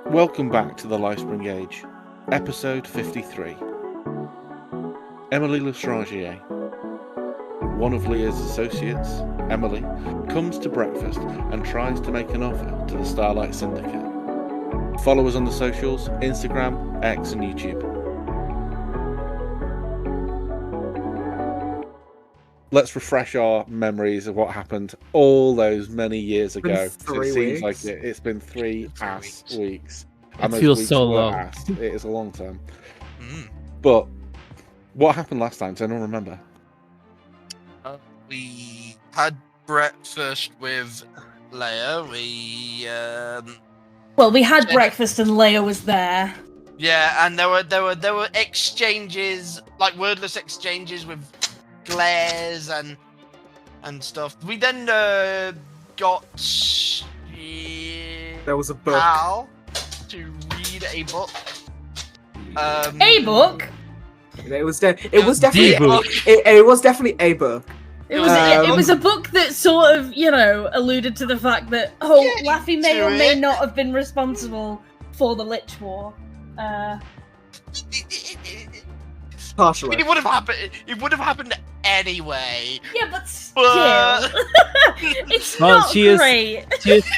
Welcome back to the Lifespring Age, episode 53. Emily Lestrangier, one of Leia's associates, Emily, comes to breakfast and tries to make an offer to the Starlight Syndicate. Follow us on the socials, Instagram, X and YouTube. Let's refresh our memories of what happened all those many years ago. It seems like it's been three weeks. It feels so long. It is a long time. But what happened last time? Does anyone remember? We had breakfast with Leia. We had breakfast and Leia was there. Yeah, and there were exchanges, like wordless exchanges with glares and stuff. We then got there was a book. Hal to read a book. A book? It was definitely a book. It was definitely a book. It was a book that sort of, alluded to the fact that Laffy may or may not have been responsible for the Lich War. Partially. I mean, it would have happened anyway. Yeah, but still, it's not great.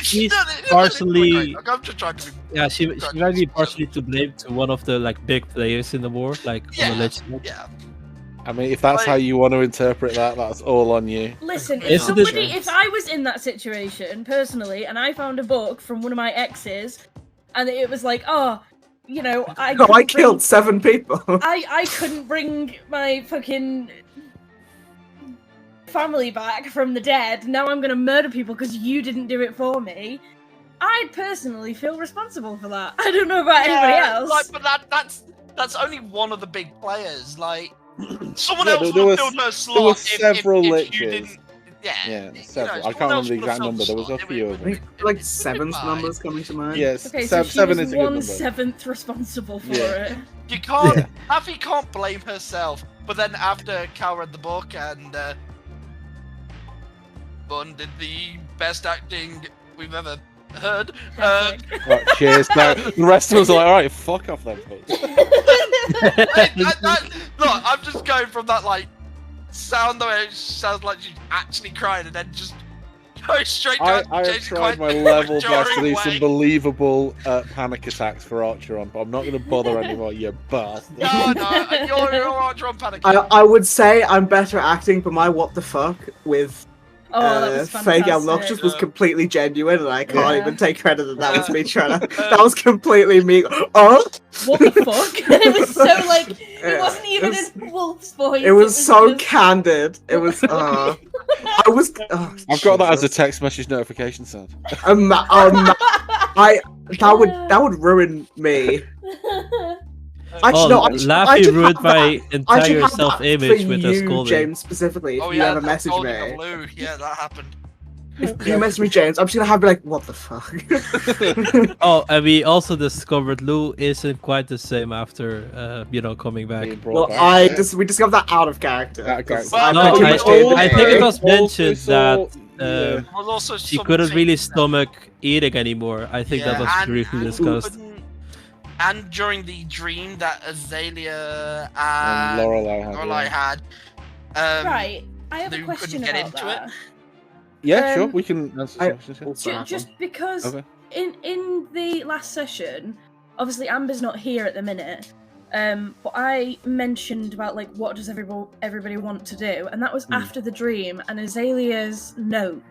She's partially. I'm just trying to be. Yeah, she might be partially to blame to one of the big players in the war, on the Lich. Yeah. I mean, if that's how you want to interpret that, that's all on you. Listen, if I was in that situation personally, and I found a book from one of my exes, and it was like, I killed 7 people. I couldn't bring my fucking family back from the dead. Now I'm gonna murder people because you didn't do it for me. I'd personally feel responsible for that. I don't know about anybody else. But that's only one of the big players. Someone else would have filled her slot. There were several if you Liches. didn't. Yeah, several. I can't remember the exact number. There was a few of them. Like 7th numbers coming to mind. Yes, okay, so seven she is was a good number. 1/7 responsible for it. You can't. Afi can't blame herself. But then after Cal read the book and Bun did the best acting we've ever heard. Right, cheers. No, the rest of us are like, all right, fuck off then, folks. Look, I'm just going from that sound the way it sounds like she's actually crying, and then just go straight down. I have tried my level best to do some believable panic attacks for Archeron, but I'm not going to bother anymore, you bastard. No, you're Archeron panic. I would say I'm better at acting, but my what the fuck with that was fake obnoxious was completely genuine, and I can't even take credit that was me trying to. That was completely me. What the fuck? It was so it wasn't even in Wolf's voice. It was so candid. It was. I was. I've got that as a text message notification sound. That would ruin me. Actually, no. Laffy ruined my entire self-image with a scolding. James, specifically, if you ever message me. Yeah, that happened. If you message me, James, I'm just gonna have to be like, what the fuck? And we also discovered Lou isn't quite the same after, coming back. Well, we discovered that out of character. I think it was mentioned that she couldn't really stomach eating anymore. I think that was briefly discussed. And during the dream that Azalea and Lorelei had. Right, I have a question about that. Yeah, sure, we can answer just because in the last session, obviously Amber's not here at the minute, but I mentioned about what does everybody want to do, and that was after the dream, and Azalea's note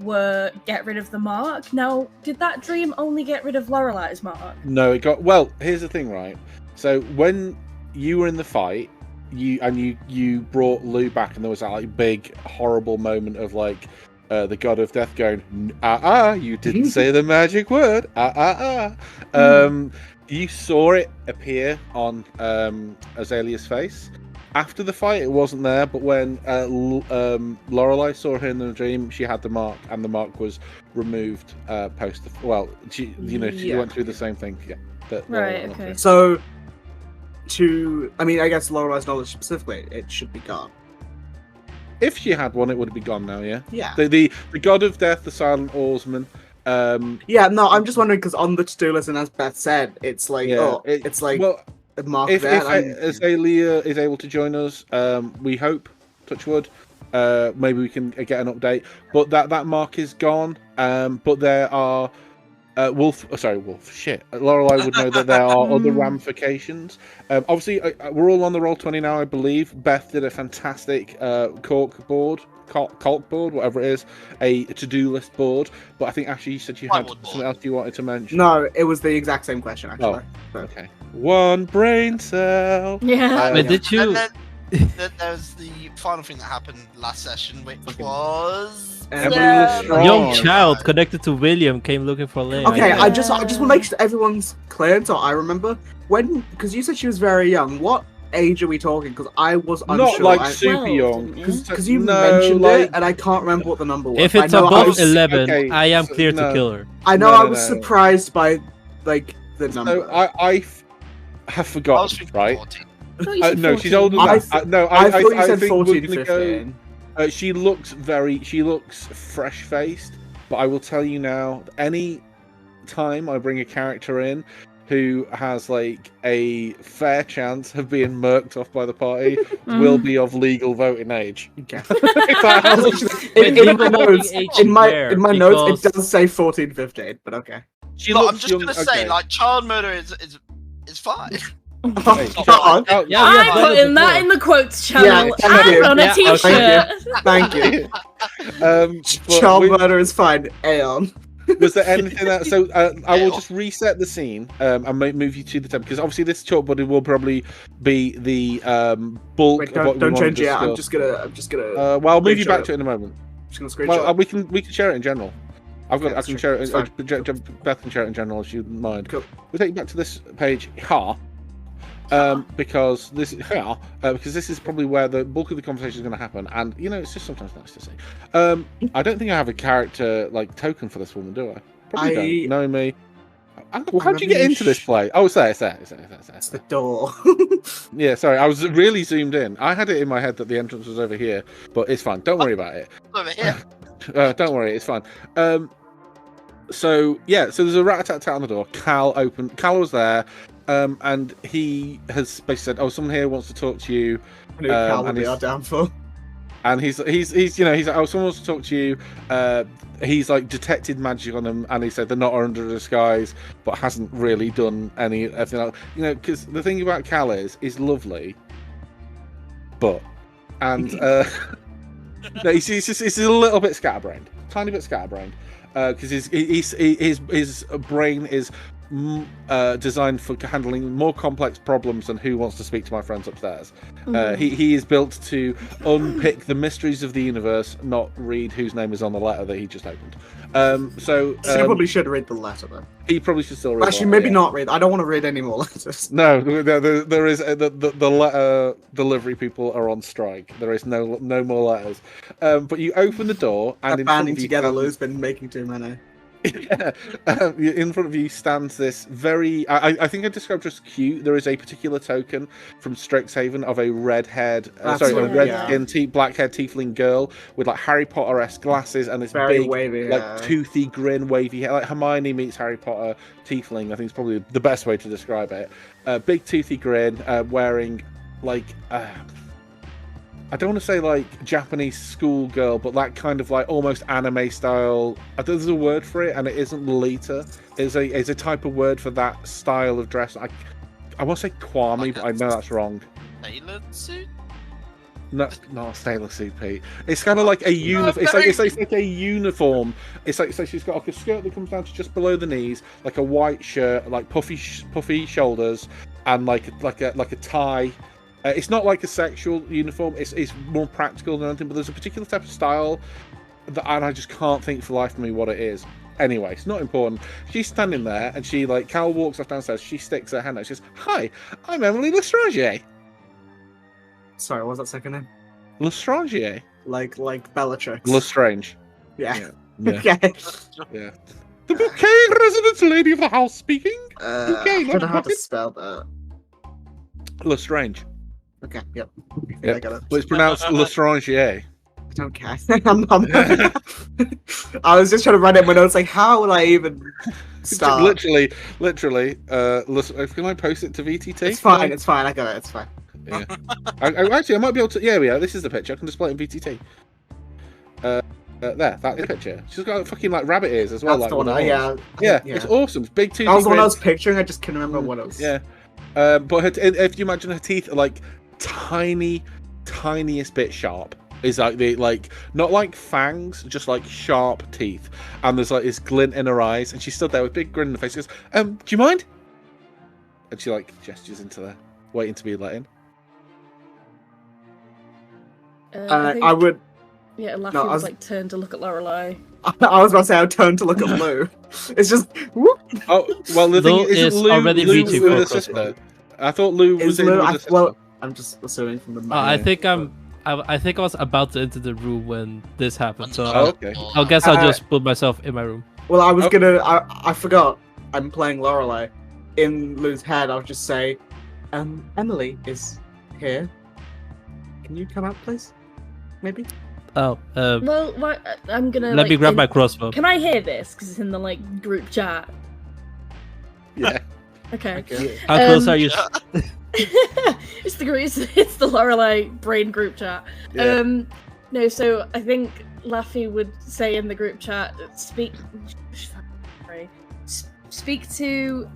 were get rid of the mark. Now, did that dream only get rid of Lorelei's mark? No, it got. Well, here's the thing, right? So when you were in the fight, you brought Lou back, and there was that big horrible moment of the god of death going, you didn't say the magic word, You saw it appear on Azalea's face. After the fight, it wasn't there, but when Lorelei saw her in the dream, she had the mark, and the mark was removed post. She went through the same thing. Yeah. Right. Okay. So, I guess Lorelei's knowledge specifically, it should be gone. If she had one, it would be gone now. Yeah. Yeah. The god of death, the silent oarsman, Yeah, no, I'm just wondering because on the to-do list, and as Beth said, it's like, it's like a mark if there. Azalea is able to join us, we hope, touch wood, maybe we can get an update. But that mark is gone. But there are Wolf. Shit, Lorelei would know that there are other ramifications. Obviously, we're all on the Roll20 now, I believe. Beth did a fantastic cork board, whatever it is, a to-do list board. But I think actually you said you had something else you wanted to mention. No, it was the exact same question actually. Oh, okay. One brain cell. Yeah. Wait, did you? There was the final thing that happened last session, which was a young child connected to William came looking for Leia. Okay, I just want to make sure everyone's clear, so I remember because you said she was very young. What age are we talking? Because I was unsure. Not like super young. Because you mentioned it, and I can't remember what the number was. If it's above 11, I am clear to kill her. I know I was surprised by like the number. So I have forgotten, right? 14. No, she's older than that. I thought you said 14, 15. She looks fresh-faced, but I will tell you now, any time I bring a character in who has like a fair chance of being murked off by the party will be of legal voting age. Okay. in my notes, it does say 14, 15, but okay. I'm just gonna say, like, child murder is fine. I'm putting that in the quotes channel and on a t-shirt. Thank you. Child murder is fine. Aeon. Was there anything else? So I will just reset the scene and move you to the temple, because obviously this chalk buddy will probably be the bulk of what we don't want change to discuss. I'm just gonna. Well, I'll move you back to it in a moment. I'm just gonna screenshot. Well, we can share it in general. I can share it. Beth can share it in general if you mind. Cool. We'll take you back to this page because this is probably where the bulk of the conversation is going to happen, and it's just sometimes nice to see. I don't think I have a character like token for this woman, do I? Probably don't. Knowing me. How'd you get into this play? Oh, it's there. It's the door. Yeah, sorry, I was really zoomed in. I had it in my head that the entrance was over here, but it's fine. Don't worry about it. Over here. Don't worry, it's fine. So there's a rat-a-tat-tat on the door. Cal was there. And he has basically said, "Oh, someone here wants to talk to you." Cal would be our downfall. And he's like, "Oh, someone wants to talk to you." He's like detected magic on them, and he said they're not under a disguise, but hasn't really done anything else. Because the thing about Cal is he's lovely, he's a little bit scatterbrained, tiny bit scatterbrained, because his brain is designed for handling more complex problems than who wants to speak to my friends upstairs. He is built to unpick the mysteries of the universe, not read whose name is on the letter that he just opened. So he probably should read the letter then. He probably should still read. Actually, maybe not read. I don't want to read any more letters. No, there is the letter delivery people are on strike. There is no more letters. But you open the door and banding together. Lou's been making too many. Yeah. In front of you stands this very I think I described just cute. There is a particular token from Strixhaven of a red-haired red-skinned black-haired tiefling girl with like Harry Potter-esque glasses and this very big wavy, toothy grin, wavy hair, like Hermione meets Harry Potter tiefling. I think it's probably the best way to describe it. Big toothy grin, wearing like I don't want to say like Japanese schoolgirl, but that kind of like almost anime style. There's a word for it, and it isn't Lolita. It's a type of word for that style of dress. I want to say Kwame, but I know that's wrong. Sailor suit? No, not a sailor suit, Pete. It's kind of like a uniform. It's like a uniform. It's like she's got like a skirt that comes down to just below the knees, like a white shirt, like puffy shoulders, and like a tie. It's not like a sexual uniform. It's more practical than anything. But there's a particular type of style and I just can't think for the life of me what it is. Anyway, it's not important. She's standing there, and she Cal walks off downstairs. She sticks her hand out. She says, "Hi, I'm Emily Lestrange." Sorry, what was that second name? Lestrange. Like Bellatrix. Lestrange. Yeah. Okay. Yeah. The bouquet residence lady of the house speaking. I don't know how to spell that. Lestrange. Okay. Yep. I got it. But it's pronounced Lestrange. don't care. I was just trying to write it in my notes, like, how would I even start? Literally. Listen, can I post it to VTT? It's fine. It's fine. I got it. It's fine. Yeah. Actually, I might be able to. Yeah, this is the picture. I can display it in VTT. There, that's the picture. She's got fucking like rabbit ears as well. That's like, the one. Yeah, it's awesome. It's big 2D. That was the one I was picturing. I just couldn't remember what it was. Yeah, but if you imagine her teeth are like tiniest bit sharp. Is like not like fangs, just like sharp teeth, and there's like this glint in her eyes, and she stood there with a big grin in her face. She goes, "Do you mind?" And she like gestures into there, waiting to be let in. I would. Yeah, Laffy would like turn to look at Lorelei. I was about to say I would turn to look at Lou. It's just. Whoop. Oh well, the thing is Lou already reaching for the sister. I thought Lou was in with the sister. Well, I'm just assuming from the. I think I was about to enter the room when this happened, so okay. I guess I'll just put myself in my room. Well, I was gonna. I forgot. I'm playing Lorelei. In Lou's head, I'll just say, Emily is here. Can you come out, please? Maybe. Oh. Well, I'm gonna. Let me grab my crossbow. Can I hear this? Because it's in the group chat. Yeah. Okay. How close are you? It's the Lorelei brain group chat. Yeah. No, so I think Laffy would say in the group chat, speak to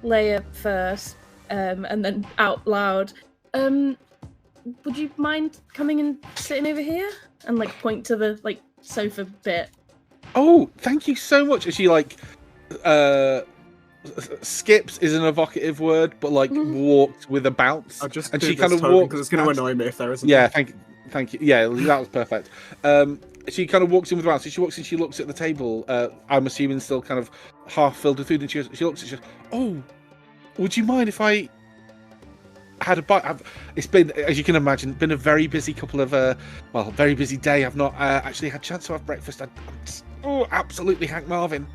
Leia first, and then out loud. Would you mind coming and sitting over here and point to the sofa bit? Oh, thank you so much. And she skips is an evocative word, but walked with a bounce. And she kind of walked because it's going to annoy me if there isn't. Yeah, thank you. Yeah, that was perfect. She kind of walks in with a bounce. So she walks in. She looks at the table. I'm assuming still kind of half filled with food, and she looks. She goes, "Oh, would you mind if I had a bite?" It's been, as you can imagine, been a very busy couple of very busy day. I've not actually had a chance to have breakfast. I'm just, absolutely Hank Marvin.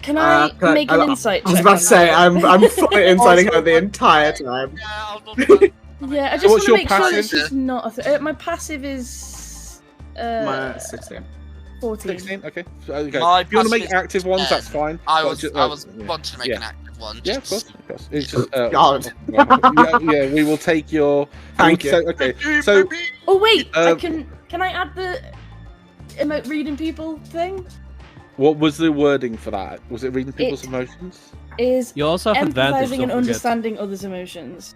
Can I make an insight check? I was about to say, I'm fully insighting her the entire time. Yeah, I just want to make sure this is not my passive is my 16. 14. 16, okay. If you want to make active ones, that's fine. I was wanting to make an active one. Yeah, of course. It's just God. yeah, we will take your. Thank you. Okay, so. Oh wait, can I add the emote reading people thing? What was the wording for that? Was it reading people's emotions? You also have advantage, empathizing and understanding others' emotions.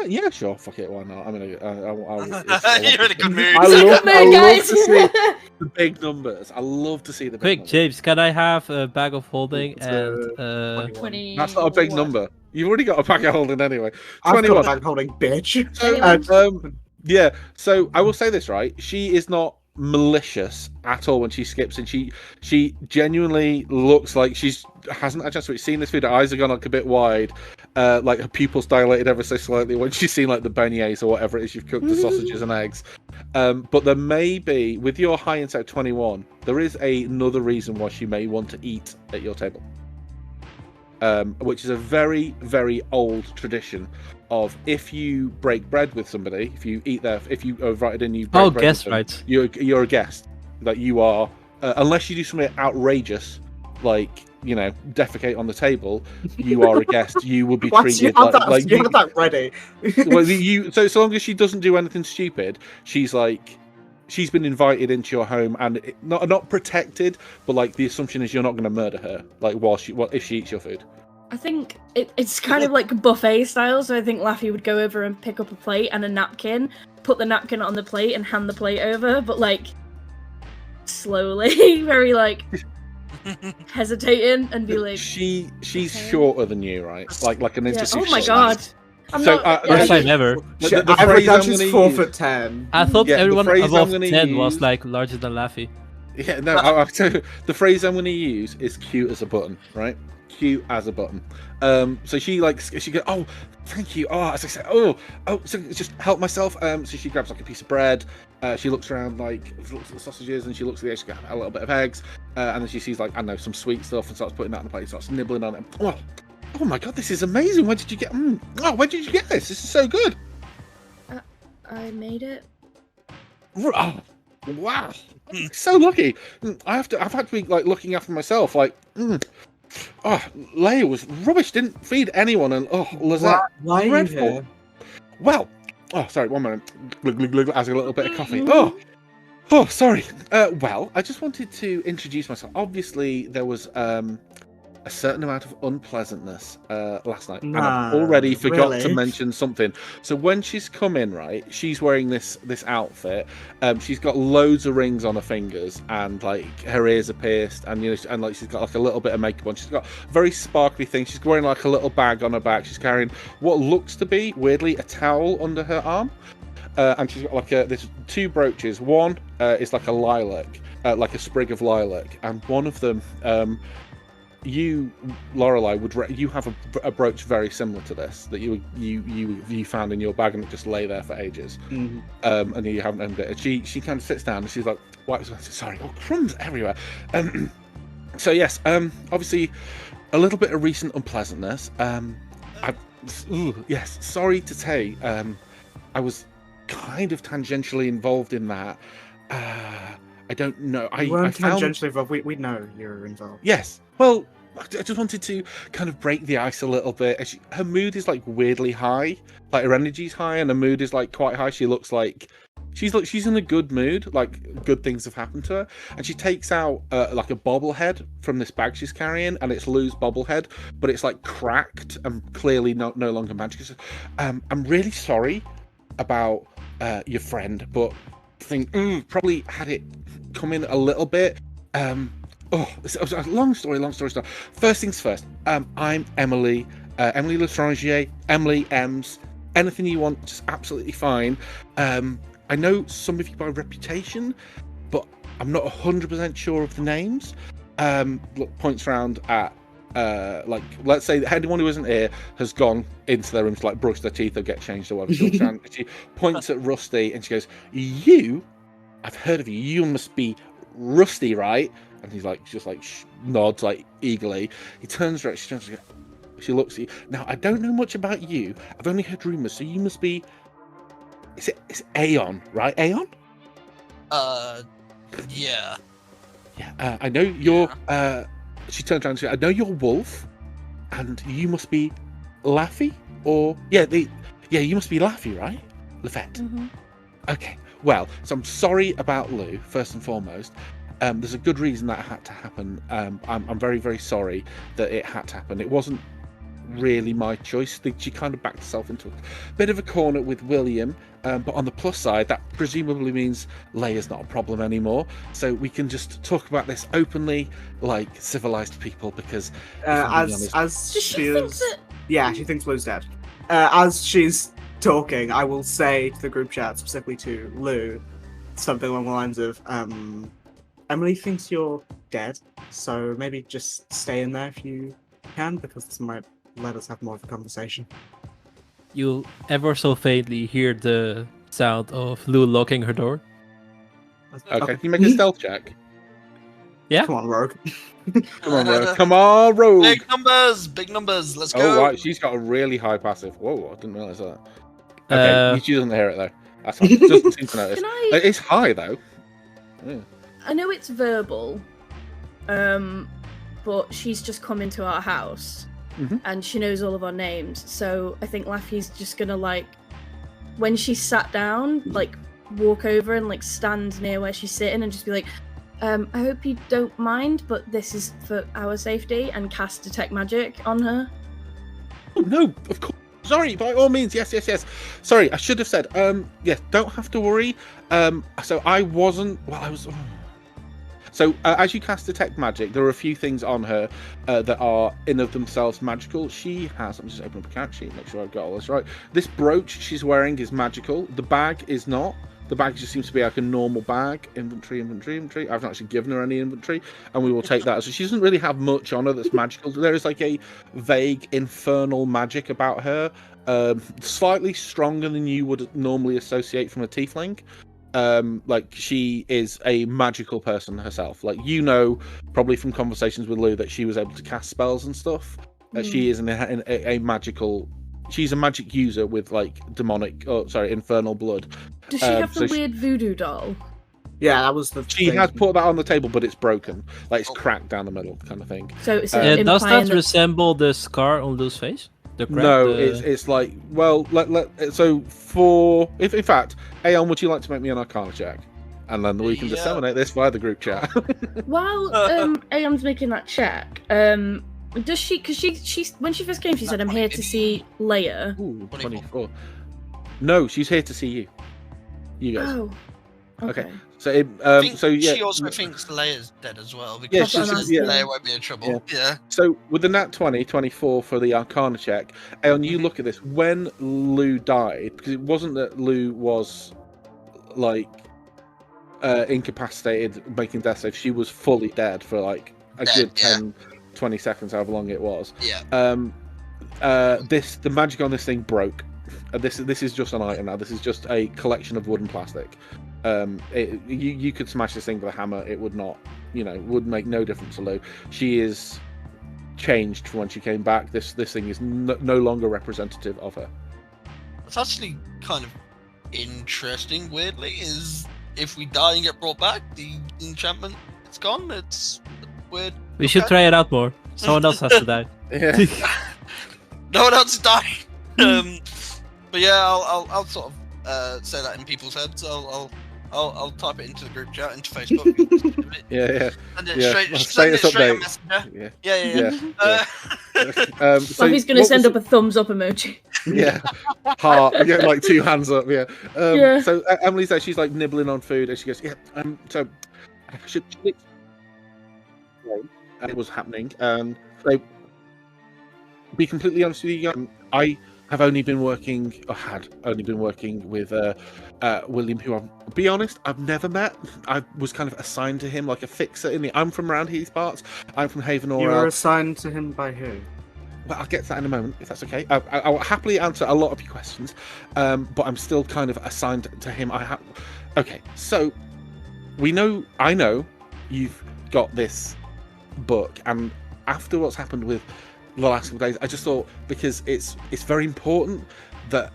Yeah, sure. Fuck it. Why not? I mean, you're in a good mood. I love to see the big numbers. I love to see the big Quick, numbers. James, can I have a bag of holding and 20? That's not a big number. You've already got a bag of holding anyway. I've got a bag of holding, bitch. So, yeah. So I will say this, right? She is not malicious at all when she skips, and she genuinely looks like she's hasn't had a chance to seen this food. Her eyes have gone a bit wide, her pupils dilated ever so slightly when she's seen the beignets or whatever it is you've cooked, the sausages and eggs. But there may be, with your high insight 21, there is another reason why she may want to eat at your table, which is a very, very old tradition of if you break bread with somebody, if you are invited in, you break bread guest with them, right. You're a guest. You are, unless you do something outrageous, defecate on the table, you are a guest. You will be treated you have that ready. Well, so long as she doesn't do anything stupid, she's been invited into your home, and not protected, but the assumption is you're not going to murder her, if she eats your food. I think it's kind of like buffet style, so I think Laffy would go over and pick up a plate and a napkin, put the napkin on the plate and hand the plate over, but slowly, very hesitating, and be like, she's shorter than you, right? Like an institution. Oh my god. First time ever. The phrase I'm she's 4'10". I thought everyone above 10 was larger than Laffy. Yeah, no. The phrase I'm going to use is cute as a button, right? Cute as a button. So she goes, "Oh, thank you. Oh," as I say, "Oh, so just help myself." So she grabs a piece of bread. She looks around, looks at the sausages, and she looks at the eggs. She got a little bit of eggs, and then she sees I don't know, some sweet stuff, and starts putting that on the plate. Starts nibbling on it. Oh my god, this is amazing! Where did you get? Where did you get this? This is so good. I made it. Oh, wow, so lucky. I've had to be like looking after myself. Like, oh, Leia was rubbish. Didn't feed anyone, and Lizette, why are you here? Well, sorry, 1 minute. Glug, glug, glug, as a little bit of coffee. Oh, sorry. Well, I just wanted to introduce myself. Obviously, there was a certain amount of unpleasantness last night, and I've already forgot to mention something. So when she's come in, right, she's wearing this outfit. She's got loads of rings on her fingers, and like her ears are pierced, and and like she's got like a little bit of makeup on. She's got very sparkly things. She's wearing like a little bag on her back. She's carrying what looks to be weirdly a towel under her arm, and she's got like there's 2 brooches. One is like a lilac, like a sprig of lilac, and one of them. You, Lorelei, you have a brooch very similar to this that you found in your bag, and it just lay there for ages, and you haven't opened it. And she kind of sits down and she's like, sorry, crumbs everywhere. So yes, obviously a little bit of recent unpleasantness. Yes, sorry to say, I was kind of tangentially involved in that. I don't know. You weren't tangentially involved. We know you're involved. Yes. Well, I just wanted to kind of break the ice a little bit. Her mood is like weirdly high. Like her energy's high and her mood is like quite high. She looks like she's in a good mood. Like good things have happened to her. And she takes out like a bobblehead from this bag she's carrying, and it's Lou's bobblehead, but it's like cracked and clearly no longer magic. So, I'm really sorry about your friend, but I think probably had it come in a little bit. Long story. First things first. I'm Emily. Emily Lestrangier. Emily Ems. Anything you want, just absolutely fine. I know some of you by reputation, but I'm not 100% sure of the names. Look, points round at like, let's say that anyone who isn't here has gone into their room to like brush their teeth or get changed or whatever. She points at Rusty and she goes, I've heard of you. You must be Rusty, right? And he's like, just like nods like eagerly. He turns around. She looks at you. Now, I don't know much about you. I've only heard rumors. So you must be. It's Aeon, right? Aeon? Yeah. Yeah. I know you're. She turns around and says, I know you're Wolf, and you must be Laffy, or you must be Laffy, right? Lafette. Mm-hmm. Okay. Well, so I'm sorry about Lou, first and foremost. There's a good reason that had to happen. I'm very, very sorry that it had to happen. It wasn't really my choice. She kind of backed herself into a bit of a corner with William, but on the plus side, that presumably means Leia's not a problem anymore. So we can just talk about this openly, like civilized people, because she thinks Lou's dead. As she's talking, I will say to the group chat, specifically to Lou, something along the lines of, Emily thinks you're dead, so maybe just stay in there if you can, because this might let us have more of a conversation. You'll ever so faintly hear the sound of Lou locking her door. Okay, can you make a stealth check? Yeah. Come on, Rogue. Come on, Rogue. Big numbers. Let's go. Oh, right. She's got a really high passive. Whoa, I didn't realize that. Okay, she doesn't hear it though. That's fine. Doesn't seem to notice. It's high though. Yeah. I know it's verbal, but she's just come into our house, and she knows all of our names. So I think Laffy's just gonna like, when she's sat down, like walk over and like stand near where she's sitting and just be like, I hope you don't mind, but this is for our safety, and cast Detect Magic on her. Oh no, of course. Sorry, by all means, yes. Sorry, I should have said, yes, don't have to worry. So I wasn't, well, I was... So as you cast Detect Magic, there are a few things on her that are in of themselves magical. She has, let me just open up a character sheet, make sure I've got all this right. This brooch she's wearing is magical. The bag is not. The bag just seems to be like a normal bag. Inventory. I've not actually given her any inventory, and we will take that. So she doesn't really have much on her that's magical. There is like a vague infernal magic about her, slightly stronger than you would normally associate from a tiefling. Like she is a magical person herself. Like, you know, probably from conversations with Lou, that she was able to cast spells and stuff. She is a magical she's a magic user with like infernal blood. Does she have the weird voodoo doll? Yeah, that was the. She has put that on the table, but it's broken, like it's cracked down the middle, kind of thing. So it's does that resemble the scar on Lou's face? No, it's like so for if in fact, Aeon, would you like to make me an Arcana check, and then we can disseminate this via the group chat. While Aeon's making that check, does she? Because she when she first came, she said, "I'm here to see Leia." Ooh, 24. No, she's here to see you. You guys. Oh. Okay. So, she also thinks Leia's dead as well because Leia won't be in trouble. Yeah. So with the nat 20, 24 for the Arcana check, Aeon, you look at this. When Lou died, because it wasn't that Lou was like incapacitated, making death saves. She was fully dead for like a good 10, 20 seconds, however long it was. Yeah. The magic on this thing broke. This is just an item now. This is just a collection of wood and plastic. You could smash this thing with a hammer. It would not, would make no difference to Lou. She is changed from when she came back. This thing is no longer representative of her. It's actually kind of interesting. Weirdly, is if we die and get brought back, the enchantment it's gone. It's weird. We should try it out more. Someone else has to die. Yeah. No one else is dying. But yeah, I'll sort of say that in people's heads. I'll type it into the group chat, into Facebook. Yeah. And then straight on Messenger. Yeah. So he's going to send up a thumbs up emoji. Yeah. Heart. Yeah, like 2 hands up. Yeah. So Emily's there. She's like nibbling on food, and she goes, So should it was happening. So be completely honest with you, I have only been working, or had only been working with William, who I'll be honest, I've never met. I was kind of assigned to him like a fixer I'm from around these parts. I'm from Haven Orel. You were assigned to him by who? Well, I'll get to that in a moment, if that's okay. I will happily answer a lot of your questions, but I'm still kind of assigned to him. Okay, so I know you've got this book, and after what's happened with the last couple of days, I just thought, because it's very important that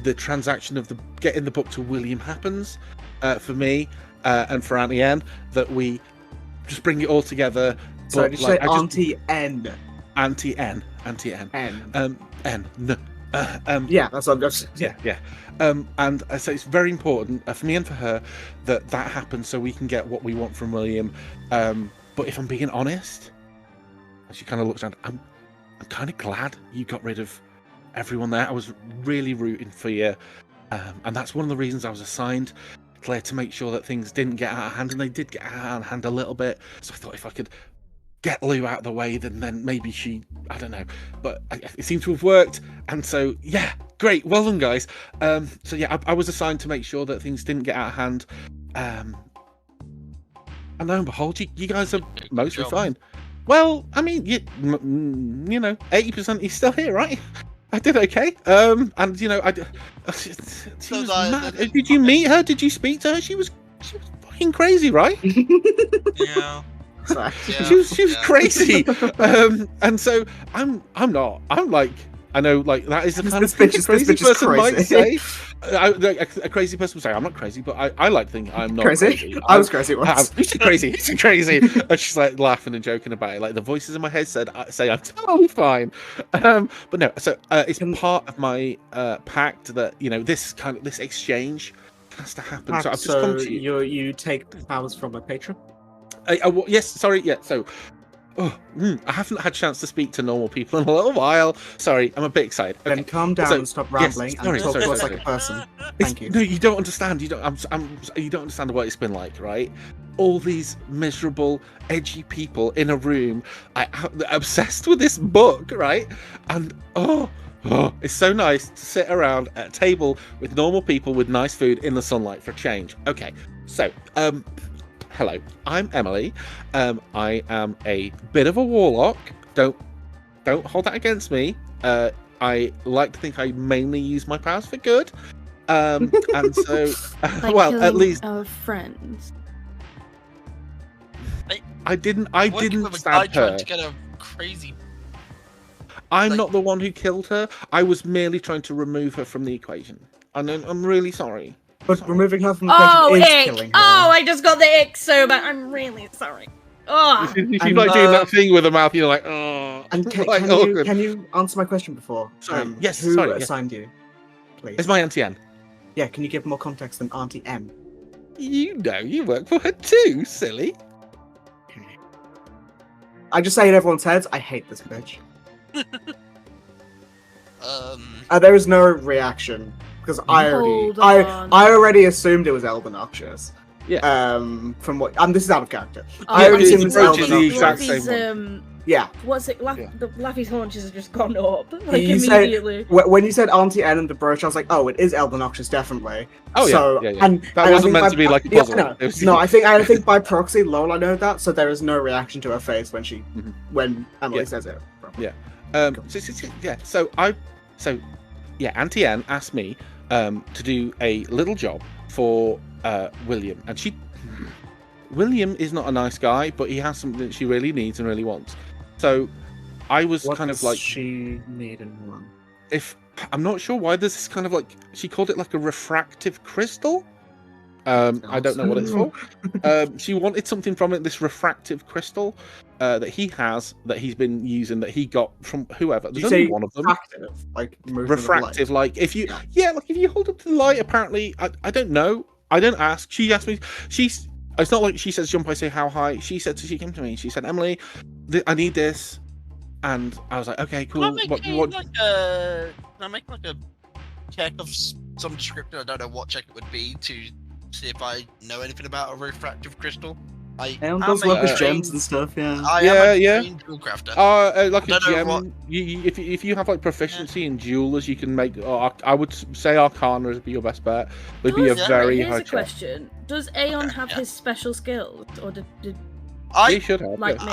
the transaction of getting the book to William happens for me and for Auntie N, that we just bring it all together. So did you say Auntie N? Auntie N. N. N. No. Yeah, that's what I'm just. Yeah. And so it's very important for me and for her that happens, so we can get what we want from William. But if I'm being honest, she kind of looks around. I'm kind of glad you got rid of everyone there. I was really rooting for you, and that's one of the reasons I was assigned Claire to make sure that things didn't get out of hand, and they did get out of hand a little bit. So I thought if I could get Lou out of the way, then maybe I don't know, but it seemed to have worked. And so yeah, great, well done, guys. So yeah, I was assigned to make sure that things didn't get out of hand. And lo and behold, you guys are mostly fine. Well, I mean, 80% is still here, right? I did okay. And she was mad. Did you meet her? Did you speak to her? She was fucking crazy, right? Yeah. She was crazy. And so I'm not. I'm like, I know, like, that is the kind of thing a crazy person might say. A crazy person would say, I'm not crazy, but I like thinking I'm not crazy. I was crazy once. You're crazy. And she's like laughing and joking about it. Like the voices in my head say I'm totally fine. But no, so it's part of my pact that, this exchange has to happen. So I've just come to you. You take powers from a patron? Yes, sorry, yeah, so I haven't had a chance to speak to normal people in a little while. Sorry, I'm a bit excited. Okay. Then calm down and stop rambling and talk to us like a person. Thank you. No, you don't understand. You don't understand what it's been like, right? All these miserable, edgy people in a room, obsessed with this book, right? And it's so nice to sit around at a table with normal people with nice food in the sunlight for a change. Okay, so hello, I'm Emily. I am a bit of a warlock. Don't hold that against me. I like to think I mainly use my powers for good. And so, well, at least our friends. I didn't stab her. Trying to get a crazy. I'm not the one who killed her. I was merely trying to remove her from the equation. And I'm really sorry. But removing her from the equation is killing her. Oh, I just got the ick so bad. I'm really sorry. Oh. She's like doing that thing with her mouth. You're like, oh. And can you answer my question before? Sorry. Yes. Who sorry. assigned you? Please. It's my Auntie Anne. Yeah. Can you give more context than Auntie M? You know, you work for her too, silly. I just say in everyone's heads, I hate this bitch. There is no reaction because I already assumed it was Elbenoxious. Yeah. From what this is out of character. I already assumed it was the exact same Elbenoxious. Yeah. What's it? The Laffy's haunches have just gone up immediately. When you said Auntie N and the brooch, I was like, oh, it is Elbenoxious, definitely. Oh so, yeah. And that wasn't meant to be like a puzzle. No, I think by proxy, Lola know that, so there is no reaction to her face when Emily says it. Yeah. So Auntie Anne asked me to do a little job for William, and William is not a nice guy, but he has something that she really needs and really wants. So I was what kind does of like, she need and want? I'm not sure why there's this kind of like, she called it like a refractive crystal. I don't know what it's for. She wanted something from it, this refractive crystal that he has, that he's been using, that he got from whoever. There's only one of them. Refractive, like refractive, like if you, like if you hold up to the light. Apparently, I don't know. I don't ask. She asked me. It's not like she says jump. I say how high. She came to me. She said, Emily, I need this, and I was like, okay, cool. Can I make like a check of some description? I don't know what check it would be to see if I know anything about a refractive crystal. Those work with gems and stuff, yeah. I am a trained jewel crafter. Like a gem. If you have like proficiency in jewelers, you can make. I would say Arcana would be your best bet. Would be a very high check. Question: does Aeon have his special skills, or did he should have? Like me?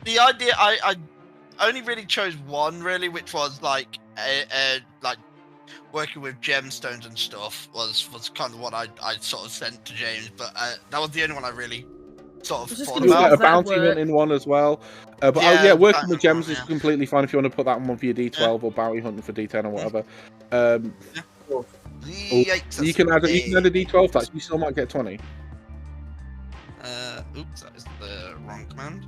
The idea I only really chose one really, which was like like working with gemstones and stuff was kind of what I sort of sent to James, but that was the only one I really sort of thought about. A bounty hunting one as well. Working with gems is completely fine if you want to put that one for your D12 or bounty hunting for D10 or whatever. You can add a D12 touch. You still might get 20. Oops, that is the wrong command.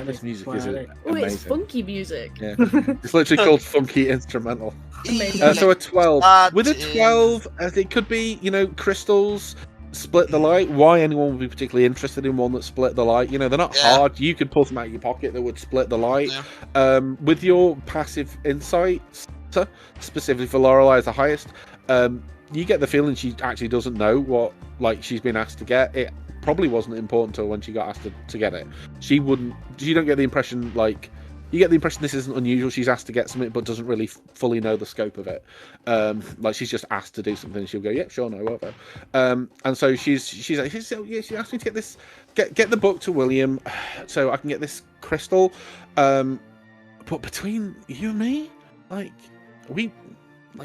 This music is amazing. It's funky music. Yeah. It's literally called funky instrumental. Amazing. So a 12. With a 12, it could be, crystals split the light. Why anyone would be particularly interested in one that split the light? They're not hard. You could pull them out of your pocket that would split the light. Yeah. With your passive insight, specifically for Lorelei as the highest, you get the feeling she actually doesn't know what she's been asked to get. It probably wasn't important to her when she got asked to get it. You don't get the impression you get the impression this isn't unusual. She's asked to get something but doesn't really fully know the scope of it. She's just asked to do something. She'll go, yeah, sure, no, whatever. And so she asked me to get this, get the book to William, so I can get this crystal. But between you and me,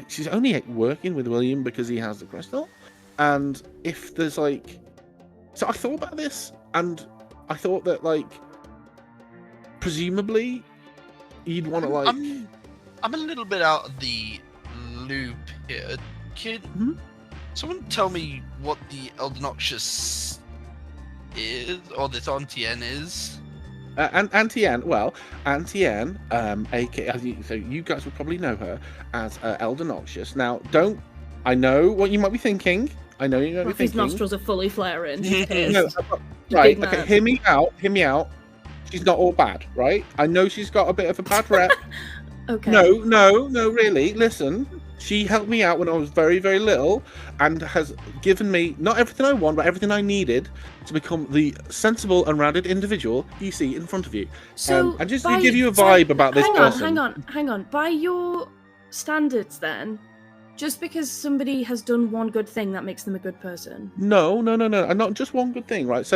she's only working with William because he has the crystal. And if there's so I thought about this, and I thought that presumably you'd want to I'm a little bit out of the loop here. Can someone tell me what the Elbenoxious is, or this Auntie N is? Auntie Anne, aka, so you guys would probably know her as Elbenoxious. Now, I know what you might be thinking. His nostrils are fully flaring. Right, okay, hear me out. She's not all bad, right? I know she's got a bit of a bad rep. Okay. No, really. Listen, she helped me out when I was very, very little and has given me not everything I want, but everything I needed to become the sensible and rounded individual you see in front of you. So, and just to give you a vibe about this person. Hang on. By your standards, then, just because somebody has done one good thing, that makes them a good person? No. And not just one good thing, right?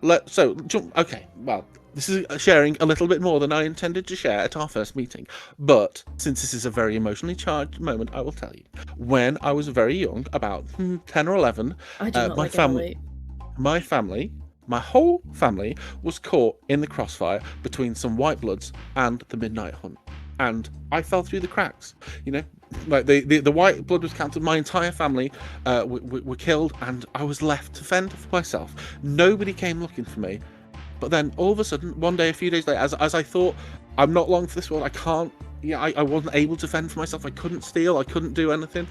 Okay, well, this is sharing a little bit more than I intended to share at our first meeting. But since this is a very emotionally charged moment, I will tell you. When I was very young, about 10 or 11, my family my whole family was caught in the crossfire between some white bloods and the Midnight Hunt, and I fell through the cracks. You know, like the white blood was cancelled. My entire family were killed, and I was left to fend for myself. Nobody came looking for me. But then all of a sudden, one day, a few days later, as I thought, I'm not long for this world. I can't. Yeah, I wasn't able to fend for myself. I couldn't steal. I couldn't do anything.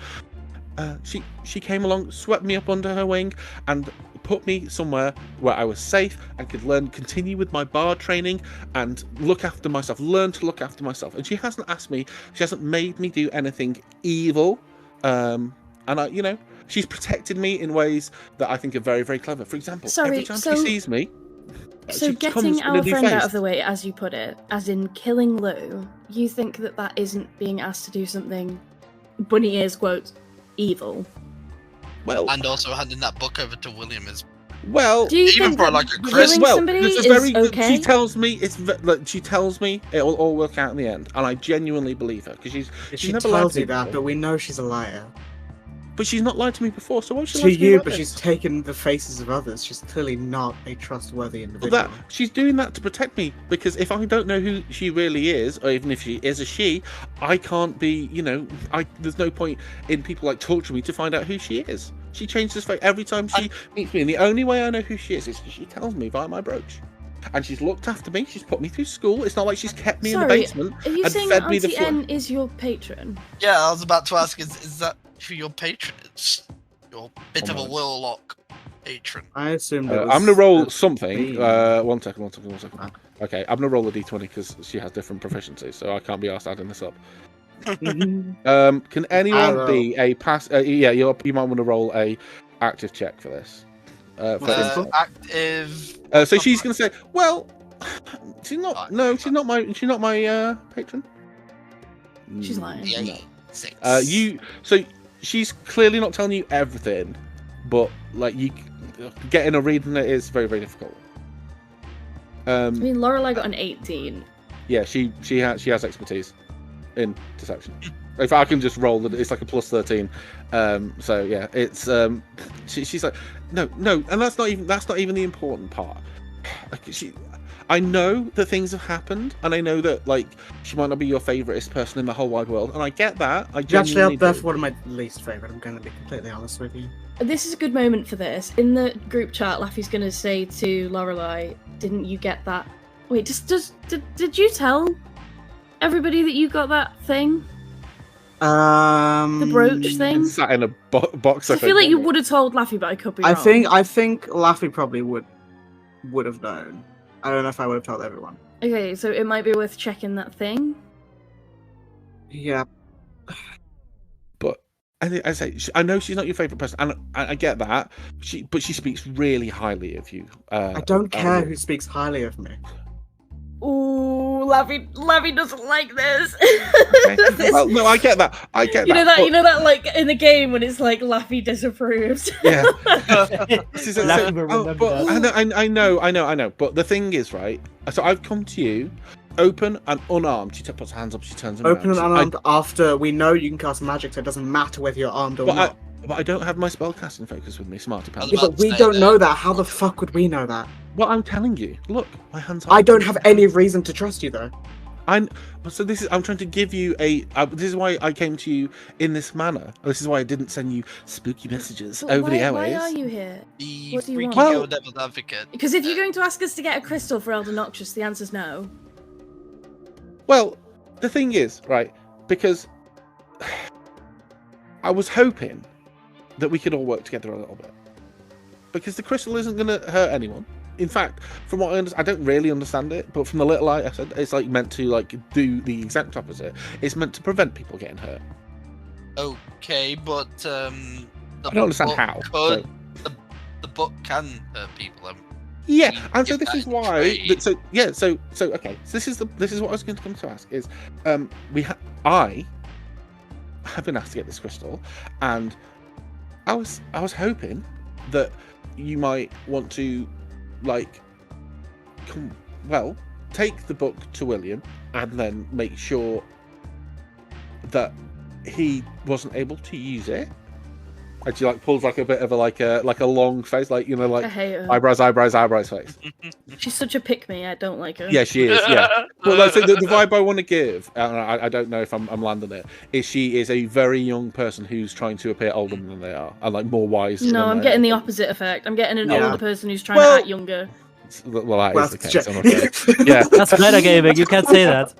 She came along, swept me up under her wing, and put me somewhere where I was safe and could continue with my bard training and look after myself, learn to look after myself. And she hasn't asked me, she hasn't made me do anything evil. And she's protected me in ways that I think are very, very clever. For example, every time she sees me. So getting our friend out of the way, as you put it, as in killing Lou, you think that isn't being asked to do something, bunny ears quotes, evil? Well, and also handing that book over to William is. Well, do you even think for like a Christmas. Well, somebody is okay? She tells me she tells me it'll all work out in the end, and I genuinely believe her because she never tells lied you that, but we know she's a liar. But she's not lied to me before, so why should she lie to you? But she's taken the faces of others. She's clearly not a trustworthy individual. She's doing that to protect me, because if I don't know who she really is, or even if she is a she, I can't be. There's no point in people like torturing me to find out who she is. She changes her face every time she meets me, and the only way I know who she is because she tells me via my brooch. And she's looked after me. She's put me through school. It's not like she's kept me in the basement are you and saying fed me the Auntie N is your patron? Yeah, I was about to ask, is that who your patron is? Your bit of a warlock patron. I assume I'm going to roll something. One second. Okay, I'm going to roll a d20 because she has different proficiencies, so I can't be asked adding this up. Can anyone be a pass? You might want to roll a active check for this. Active. So she's going to say, "Well, she's not. No, she's not my. She's not my patron. She's lying. Yeah, no. So she's clearly not telling you everything, but like you getting a read on it is very, very difficult. I mean, Lorelai got an 18. Yeah, she has expertise in deception. If I can just roll it, it's like a plus 13. So yeah, it's she's like no, and that's not even the important part. Like I know that things have happened, and I know that like she might not be your favouriteest person in the whole wide world, and I get that. Actually up there for one of my least favourite. I'm going to be completely honest with you. This is a good moment for this. In the group chat, Laffy's going to say to Lorelai, "Didn't you get that? Wait, did you tell everybody that you got that thing? The brooch thing? It's sat in a box. I feel like you would have told Laffy, but I could be wrong. I think Laffy probably would have known. I don't know if I would have told everyone. Okay, so it might be worth checking that thing. Yeah. But I say, I know she's not your favourite person, and I get that. But she speaks really highly of you. I don't care who speaks highly of me. Ooh, Laffy doesn't like this. Okay. Well, no, I get that. You know that like in the game when it's like Laffy disapproves. Yeah. I know. But the thing is, right? So I've come to you, open and unarmed. She puts her hands up. She turns around. Open and unarmed. After we know you can cast magic, so it doesn't matter whether you're armed or not. But I don't have my spellcasting focus with me, smarty pants. Yeah, but we don't know that. How the fuck would we know that? Well, I'm telling you. Look, my hands are... I don't have any reason to trust you, though. I'm trying to give you a... this is why I came to you in this manner. This is why I didn't send you spooky messages over the airways. Why are you here? What do you want? Devil's advocate. Because if you're going to ask us to get a crystal for Elder Noxious, the answer's no. Well, the thing is, right, because I was hoping that we could all work together a little bit. Because the crystal isn't going to hurt anyone. In fact, from what I understand, I don't really understand it, but from the little I said, it's like meant to like do the exact opposite. It's meant to prevent people getting hurt. Okay, but I don't understand how. The book can hurt people. Yeah, and so this is why. Okay. So this is what I was going to come to ask is, I have been asked to get this crystal, and I was hoping that you might want to, like, take the book to William and then make sure that he wasn't able to use it. and she like pulls like a bit of a long face, like like I hate her. eyebrows face. She's such a pick-me. I don't like her. Yeah, she is. Yeah. Well, like, so the vibe I want to give, I don't know if I'm landing it, is she is a very young person who's trying to appear older than they are and like more wise. No, I'm getting the opposite effect. I'm getting an older person who's trying to act younger. Well, that is the case. I'm afraid. Yeah, that's metagaming. You can't say that.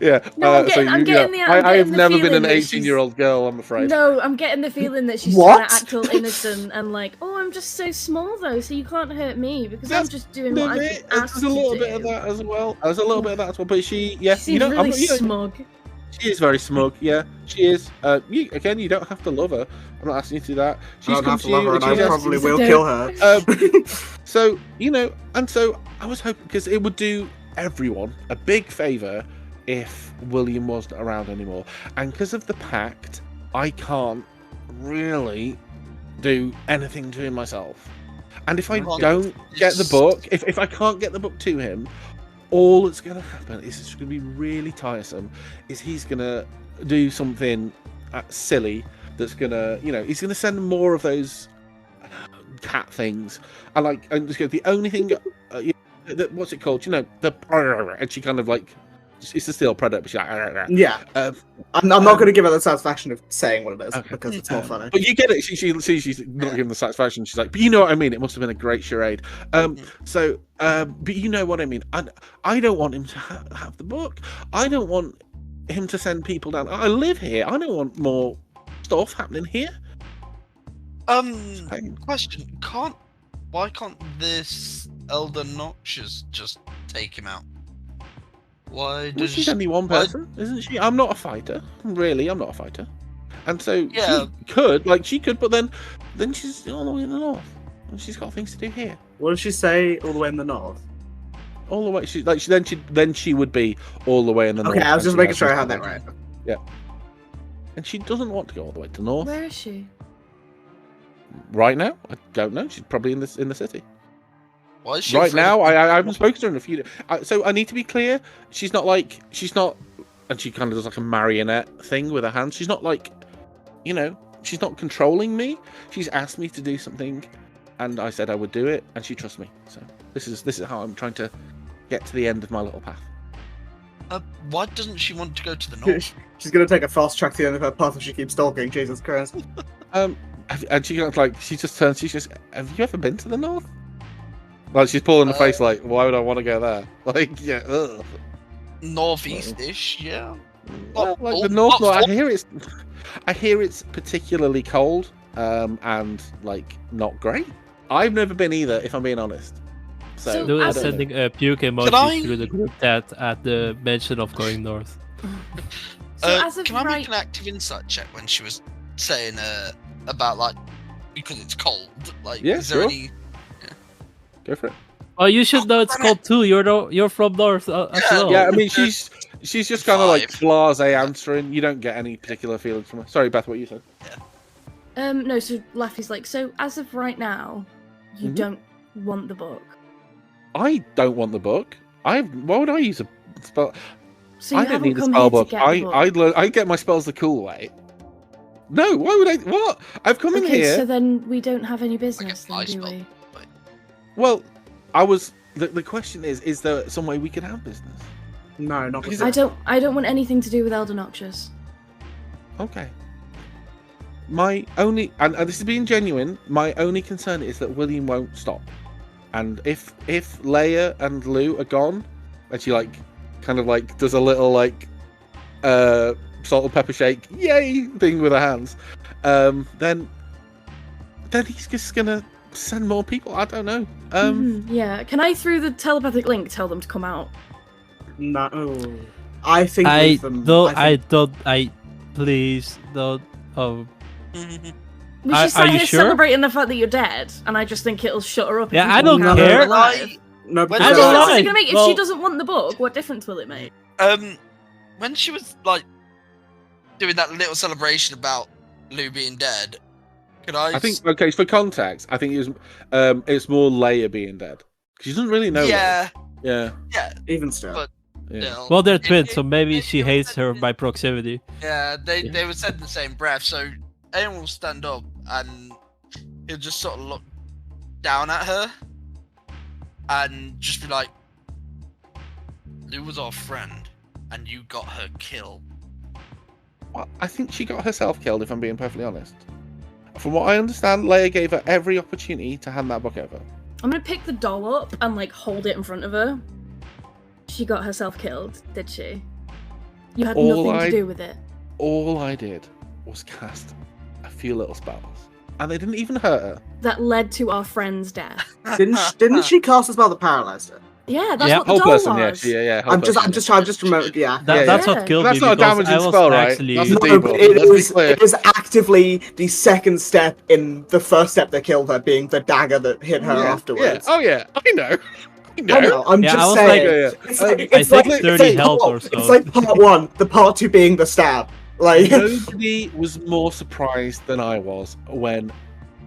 Yeah. No, I'm getting I have never been an 18-year-old girl, I'm afraid. No, I'm getting the feeling that she's trying to act all innocent and like, oh, I'm just so small though, so you can't hurt me because I'm just doing what I've been asked to do. There's a little bit of that as well. There's a little bit of that as well, but she seems really smug. She is very smug. Yeah, she is. You don't have to love her. I'm not asking you to do that. She's come to you, and I probably will kill her. So and so I was hoping because it would do everyone a big favour if William wasn't around anymore, and because of the pact, I can't really do anything to him myself. And if I don't get the book, if I can't get the book to him, all that's going to happen is it's going to be really tiresome. Is he's going to do something silly that's going to, he's going to send more of those cat things. And just go, the only thing, what's it called? And she kind of like, it's a still predator, but she's like, yeah. I'm not going to give her the satisfaction of saying what it is because it's more funny. But you get it. She's not giving the satisfaction. She's like, but you know what I mean. It must have been a great charade. But you know what I mean. I don't want him to have the book. I don't want him to send people down. I live here. I don't want more stuff happening here. Question: why can't this Elder Noxious just take him out? Why does she's only one person, isn't she? I'm not a fighter. Really, I'm not a fighter. And so she could, but then she's all the way in the north. And she's got things to do here. What did she say? All the way in the north? All the way. Then she would be all the way in the north. Okay, I was just making sure I had that right. Yeah. And she doesn't want to go all the way to the north. Where is she? Right now, I don't know. She's probably in the city. Why is she right now? I haven't spoken to her in a few. So I need to be clear. She's not, and she kind of does like a marionette thing with her hands. She's not like, she's not controlling me. She's asked me to do something, and I said I would do it, and she trusts me. So this is how I'm trying to get to the end of my little path. Why doesn't she want to go to the north? She's gonna take a fast track to the end of her path if she keeps stalking. Jesus Christ. And she just turns. She says, "Have you ever been to the north?" Like she's pulling the face. Like, why would I want to go there? Like, yeah, northeast-ish, yeah. Well, the north. I hear it's particularly cold, and like not great. I've never been either, if I'm being honest. So Lou is sending a puke emoji through the group chat at the mention of going north. Can I make an active insight check when she was saying about because it's cold? Is there any? Yeah. Go for it. Oh, you should know it's cold too. You're from north as well. Yeah, I mean she's just kind of like blasé answering. You don't get any particular feelings from her. Sorry, Beth, what you said. Yeah. No. So Laffy's like, so as of right now, you don't want the book. I don't want the book. Why would I use a spell? So you I don't need a spell book. I get my spells the cool way. No, why would I? What? I've come in here. So then we don't have any business, then, do we? Well, I was. The question is there some way we can have business? No, not because I don't want anything to do with Elder Noxious. Okay. My only, and this is being genuine, my only concern is that William won't stop. And if Leia and Lou are gone, and she kind of does a little salt and pepper shake, yay thing with her hands, then he's just gonna send more people. I don't know. Yeah, can I through the telepathic link tell them to come out? No, I think please don't. Oh. She's sat here celebrating the fact that you're dead, and I just think it'll shut her up. Yeah, I don't care. No, what's it gonna make if she doesn't want the book? What difference will it make? When she was doing that little celebration about Lou being dead, I think for context, I think it was it's more Leia being dead. She doesn't really know. Yeah. Yeah. Even still. But, well, they're twins, so maybe she hates her by proximity. Yeah, they were said in the same breath. So Aeon will stand up and he'll just sort of look down at her and just be like, Lou was our friend and you got her killed. Well, I think she got herself killed, if I'm being perfectly honest. From what I understand, Leia gave her every opportunity to hand that book over. I'm gonna pick the doll up and like hold it in front of her. She got herself killed, did she? You had nothing to do with it. All I did was cast a few little spells, and they didn't even hurt her. That led to our friend's death. Didn't she cast a spell that paralyzed her? Yeah, that's what the doll was. Yeah. I'm just remembering. Yeah, that's what killed me. That's not a damaging spell, right? Actually... That's a no, debuff. but it is actively the second step in the first step that killed her, being the dagger that hit her afterwards. Yeah. Oh yeah, I know. I'm just saying. It's like 30 health or so. It's like part one, the part two being the stab. Like nobody was more surprised than I was when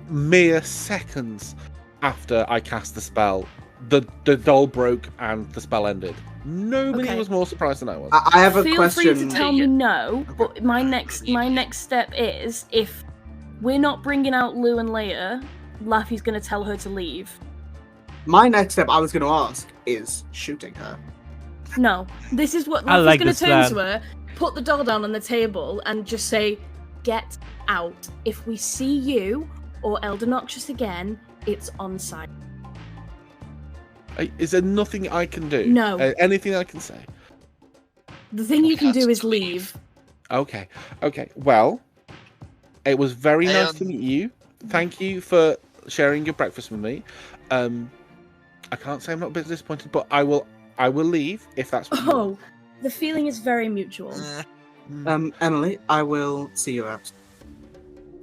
mere seconds after I cast the spell, the doll broke and the spell ended. Nobody was more surprised than I was. I have a question. Feel free to tell me no, but my next step is, if we're not bringing out Lou and Leia, Laffy's going to tell her to leave. My next step I was going to ask is shooting her. No, this is what Laffy's going to turn to her, put the doll down on the table, and just say, "Get out. If we see you or Elder Noxious again, it's on sight." Is there nothing I can do? No. Anything I can say? The thing you can do is leave. Okay. Well, it was very nice to meet you. Thank you for sharing your breakfast with me. I can't say I'm not a bit disappointed, but I will leave if that's what you want. The feeling is very mutual. Emily, I will see you out.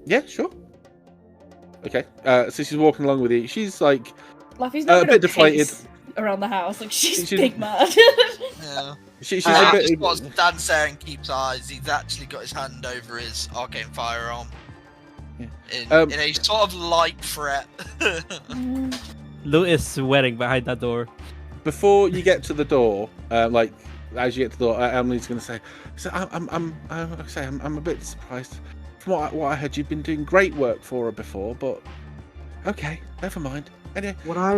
Yeah, sure. Okay. So she's walking along with you. She's like Laffy's not a bit deflated around the house. Like she's big mad. Yeah. She's a bit. Just what Dan saying keeps eyes. He's actually got his hand over his arcane firearm. Yeah. In a sort of light threat. Lou is sweating behind that door. Before you get to the door, like as you get to the door, Emily's going to say, "So I'm a bit surprised. From what I heard, you've been doing great work for her before, but okay, never mind. Anyway, what I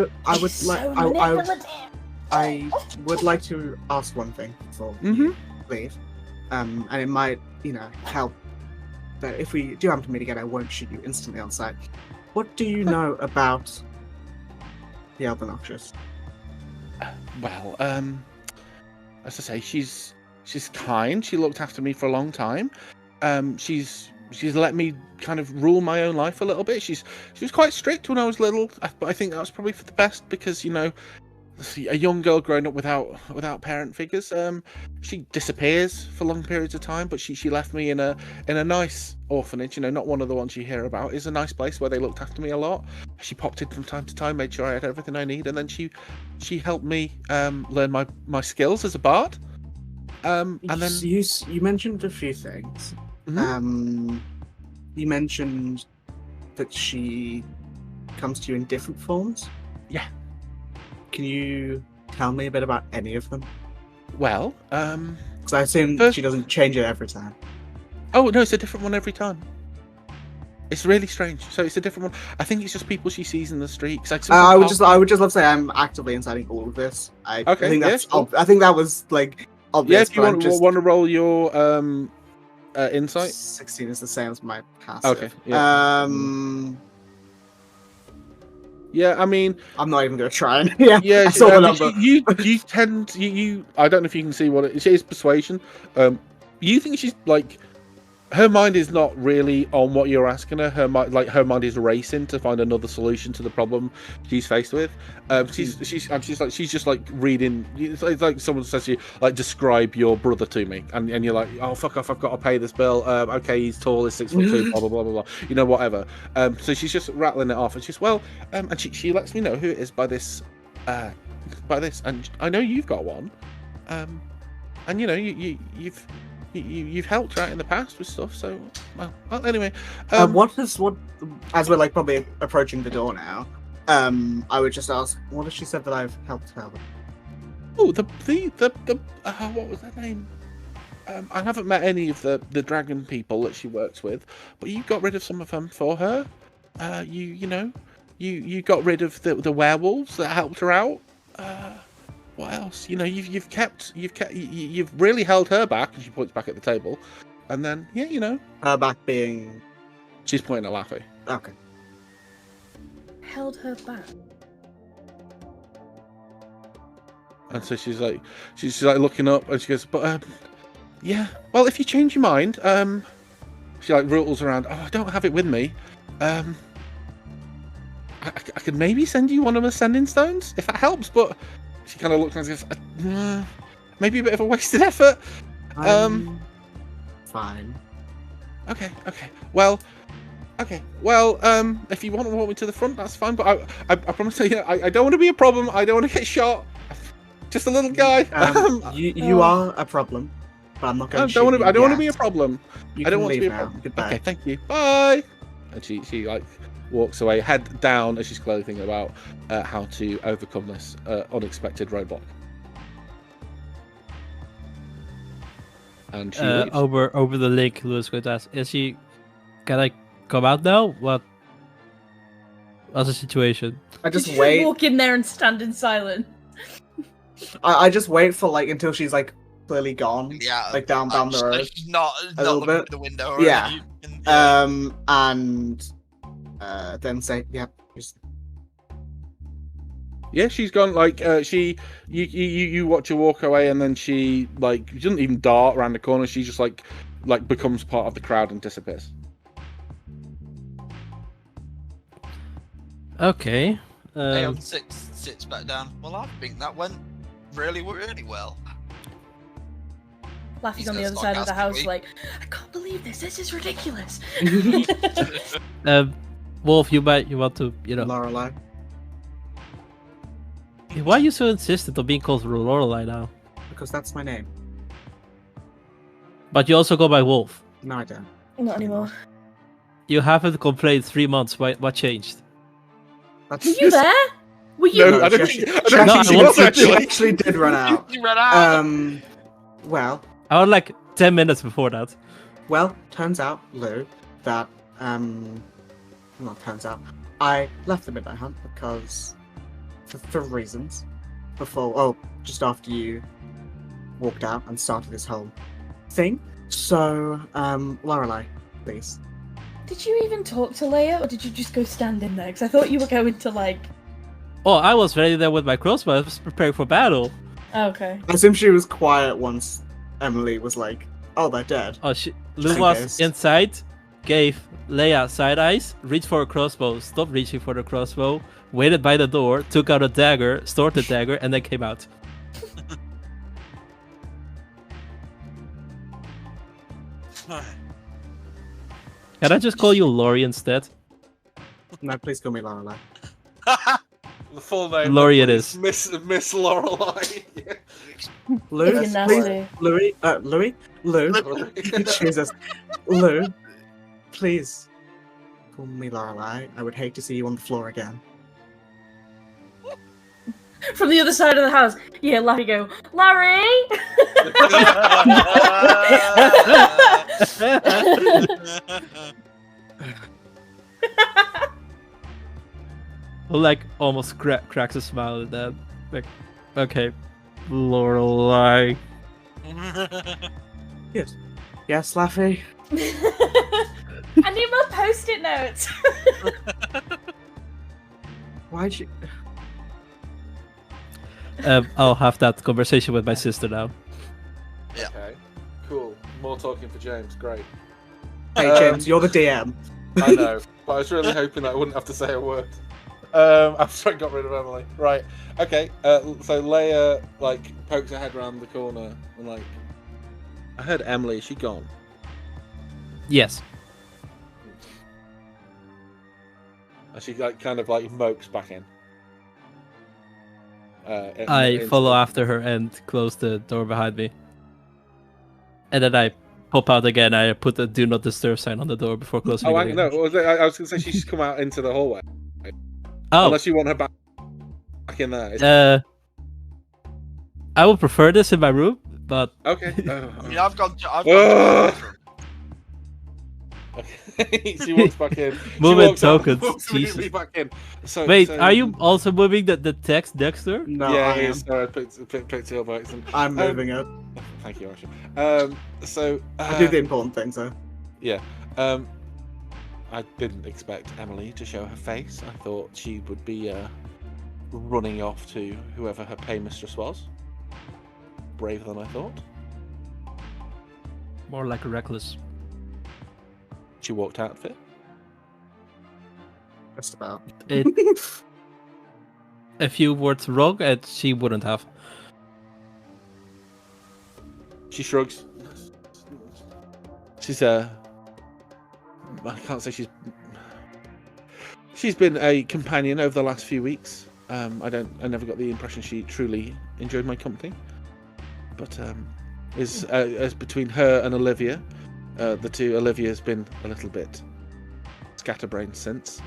would like to ask one thing before you leave, and it might help. But if we do happen to meet again, I won't shoot you instantly on sight. What do you know about the Elder Noxious? Well, as I say, she's kind. She looked after me for a long time. She's let me kind of rule my own life a little bit. She was quite strict when I was little, but I think that was probably for the best because a young girl growing up without parent figures, she disappears for long periods of time. But she left me in a nice orphanage, not one of the ones you hear about. It's a nice place where they looked after me a lot. She popped in from time to time, made sure I had everything I need, and then she helped me learn my skills as a bard. And then you mentioned a few things. You mentioned that she comes to you in different forms. Yeah. Can you tell me a bit about any of them? Well, because I assume she doesn't change it every time. Oh no, it's a different one every time. It's really strange. So it's a different one. I think it's just people she sees in the streets. I would just love to say I'm actively inciting all of this. I think that was like obvious. Yeah, if you want to roll your insight. 16 is the same as my passive. Okay. Yeah. Yeah, I mean, I'm not even going to try. I saw the number. You tend to, I don't know if you can see what it is. Persuasion. You think she's like, her mind is not really on what you're asking her. Her mind is racing to find another solution to the problem she's faced with. She's just like reading. It's like someone says to you, like, describe your brother to me, and you're like, oh fuck off, I've got to pay this bill. Okay, he's tall, he's 6'2", blah blah blah blah blah. Whatever. So she's just rattling it off, and she's and she lets me know who it is by this, and I know you've got one, and you've helped her out in the past with stuff, so well anyway. What as we're like probably approaching the door now, I would just ask, what has she said that I've helped her with? Oh, the what was that name? I haven't met any of the dragon people that she works with, but you got rid of some of them for her. You got rid of the werewolves that helped her out. What else? You've really held her back, and she points back at the table, and then Her back being. She's pointing at Laffy. Okay. Held her back. And so she's like looking up, and she goes, "But yeah. Well, if you change your mind, she like rattles around. Oh, I don't have it with me. I could maybe send you one of the sending stones if that helps. But she kind of looks and goes, maybe a bit of a wasted effort. Fine. Okay. Well, if you want to walk me to the front, that's fine. But I promise you, I don't want to be a problem. I don't want to get shot. Just a little guy. You are a problem, but I'm not going to shoot you. I don't want to be a problem. I don't want to be a problem. Goodbye. Okay, thank you. Bye. And she like walks away, head down as she's clearly thinking about how to overcome this unexpected roadblock. And she leaves. Over the lake, Louis going to ask, can I come out now? What's the situation? I just wait. Walk in there and stand in silence. I just wait for until she's clearly gone. Yeah. Down the road. She's not looking bit. at the window. Or Yeah. anything. And then say, yeah. Yeah, she's gone. You watch her walk away, and then she she doesn't even dart around the corner. She just becomes part of the crowd and disappears. Okay. Aeon sits back down. Well, I think that went really, really well. Laffy's on the other side of the house, I can't believe this. This is ridiculous. Wolf, you want to, Lorelei. Why are you so insistent on being called Lorelei now? Because that's my name. But you also go by Wolf. No, I don't. Not anymore. You haven't complained 3 months. What changed? Were you there? Were you? No, I don't she think actually did run out. You ran out. Well. I was 10 minutes before that. Well, turns out, Lou, that turns out, I left the Midnight Hunt because for reasons. Just after you walked out and started this whole thing. So, Lorelei, please. Did you even talk to Leia, or did you just go stand in there? Because I thought you were going to Oh, I was ready there with my crossbow. I was preparing for battle. Okay. I assume she was quiet once Emily was oh, they're dead. Oh, Lou was inside, gave Leia side eyes, reached for a crossbow, stopped reaching for the crossbow, waited by the door, took out a dagger, stored the dagger, and then came out. Can I just call you Laurie instead? No, please call me Lorelei. The full name. Laurie it is. Miss Lorelei. Lou, If you're please, nasty. Lou, Jesus, Lou, please call me Lorelei. I would hate to see you on the floor again. From the other side of the house, you hear Laffy go, Larry! Almost cracks a smile at that. Okay, Lorelei. Yes, Laffy. I need more post-it notes. Why'd you? I'll have that conversation with my sister now. Yeah. Okay, cool. More talking for James. Great. Hey, James, you're the DM. I know, but I was really hoping that I wouldn't have to say a word. After I got rid of Emily. Right. Okay. So Leia pokes her head around the corner and I heard Emily. Is she gone? Yes. And she kind of mopes back in. I follow after her and close the door behind me. And then I pop out again. I put the do not disturb sign on the door before closing it again. No, I was going to say she's come out into the hallway. Oh. Unless you want her back in there. I would prefer this in my room, But Okay. Yeah, I've gone to Okay. She walks back in. She moving walks out, tokens. walks immediately Jesus. back in. So, Wait, so, are you also moving the text, Dexter? No, yeah, I it am. is. Sorry, I picked it up by accident. I'm moving it. Thank you, Archie. So I do the important things though. yeah. I didn't expect Emily to show her face. I thought she would be running off to whoever her paymistress was. Braver than I thought. More like reckless. She walked out of it. Just about. It, a few words wrong, and she wouldn't have. She shrugs. She's I can't say she's been a companion over the last few weeks. I never got the impression she truly enjoyed my company. But as between her and Olivia, the two, Olivia's been a little bit scatterbrained since.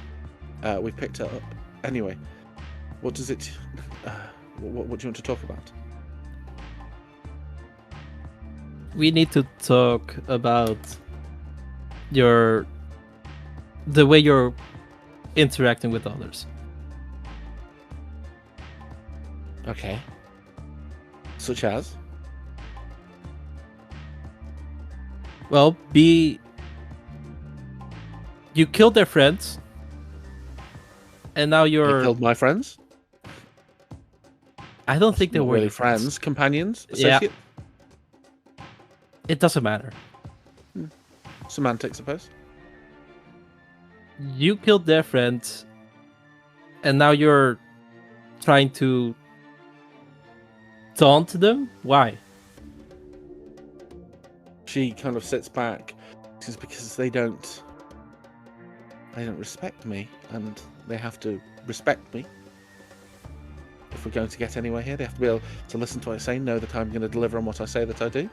We picked her up. Anyway, what does it? What do you want to talk about? We need to talk about the way you're interacting with others. Okay. Such as? Well, you killed their friends, and now I you're. killed my friends. I don't think they Not were really your friends. friends, companions, Yeah. associates. It doesn't matter. Semantics, I suppose. You killed their friends, and now you're trying to taunt them. Why? She kind of sits back, because they don't respect me, and they have to respect me. If we're going to get anywhere here, they have to be able to listen to what I say, know that I'm going to deliver on what I say that I do.